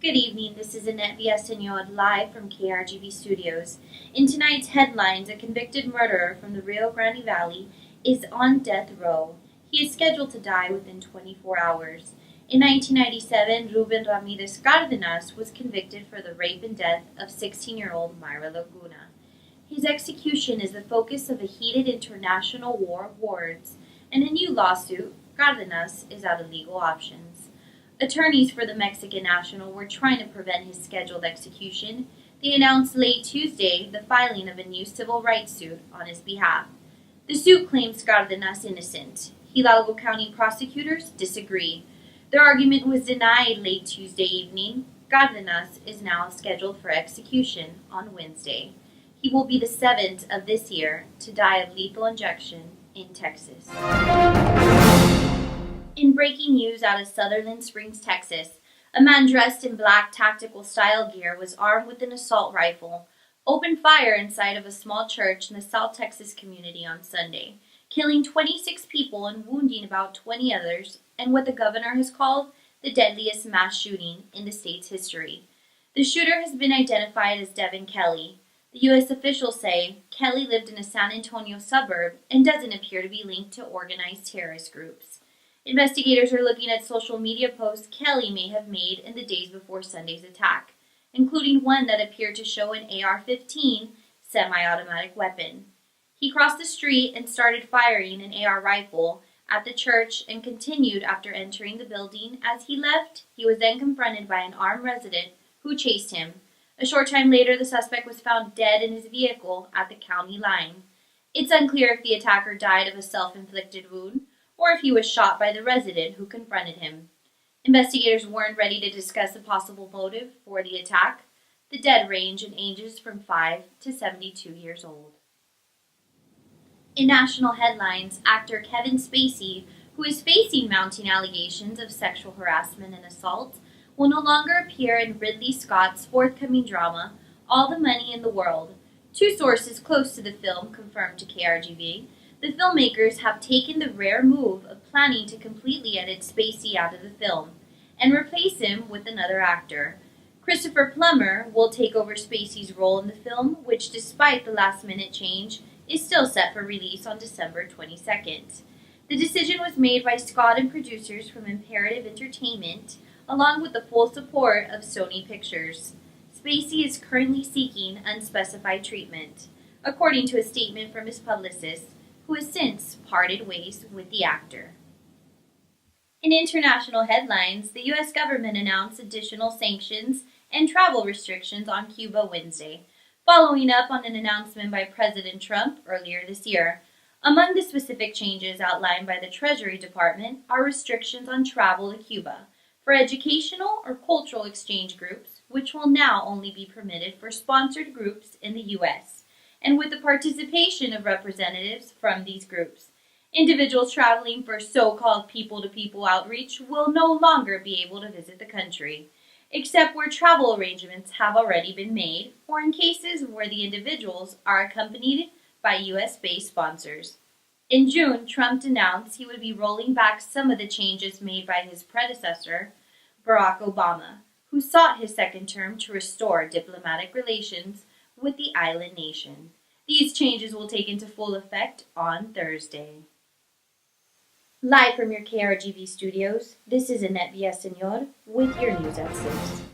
Good evening, this is Annette Villaseñor live from KRGB Studios. In tonight's headlines, a convicted murderer from the Rio Grande Valley is on death row. He is scheduled to die within 24 hours. In 1997, Ruben Ramirez Cardenas was convicted for the rape and death of 16-year-old Mayra Laguna. His execution is the focus of a heated international war of words. In a new lawsuit, Cardenas is out of legal options. Attorneys for the Mexican national were trying to prevent his scheduled execution. They announced late Tuesday the filing of a new civil rights suit on his behalf. The suit claims Cardenas innocent. Hidalgo County prosecutors disagree. Their argument was denied late Tuesday evening. Cardenas is now scheduled for execution on Wednesday. He will be the seventh of this year to die of lethal injection in Texas. In breaking news out of Sutherland Springs, Texas, a man dressed in black tactical style gear was armed with an assault rifle, opened fire inside of a small church in the South Texas community on Sunday, killing 26 people and wounding about 20 others, and what the governor has called the deadliest mass shooting in the state's history. The shooter has been identified as Devin Kelley. The U.S. officials say Kelley lived in a San Antonio suburb and doesn't appear to be linked to organized terrorist groups. Investigators are looking at social media posts Kelley may have made in the days before Sunday's attack, including one that appeared to show an AR-15 semi-automatic weapon. He crossed the street and started firing an AR rifle at the church and continued after entering the building. As he left, he was then confronted by an armed resident who chased him. A short time later, the suspect was found dead in his vehicle at the county line. It's unclear if the attacker died of a self-inflicted wound or if he was shot by the resident who confronted him. Investigators weren't ready to discuss a possible motive for the attack. The dead range in ages from 5 to 72 years old. In national headlines, actor Kevin Spacey, who is facing mounting allegations of sexual harassment and assault, will no longer appear in Ridley Scott's forthcoming drama, All the Money in the World. Two sources close to the film confirmed to KRGB. The filmmakers have taken the rare move of planning to completely edit Spacey out of the film and replace him with another actor. Christopher Plummer will take over Spacey's role in the film, which, despite the last-minute change, is still set for release on December 22nd. The decision was made by Scott and producers from Imperative Entertainment, along with the full support of Sony Pictures. Spacey is currently seeking unspecified treatment, according to a statement from his publicist, who has since parted ways with the actor. In international headlines, the U.S. government announced additional sanctions and travel restrictions on Cuba Wednesday, following up on an announcement by President Trump earlier this year. Among the specific changes outlined by the Treasury Department are restrictions on travel to Cuba for educational or cultural exchange groups, which will now only be permitted for sponsored groups in the U.S., and with the participation of representatives from these groups. Individuals traveling for so-called people-to-people outreach will no longer be able to visit the country, except where travel arrangements have already been made, or in cases where the individuals are accompanied by U.S.-based sponsors. In June, Trump announced he would be rolling back some of the changes made by his predecessor, Barack Obama, who sought his second term to restore diplomatic relations with the island nation. These changes will take into full effect on Thursday. Live from your KRGB studios, this is Annette Villaseñor with your news at 6.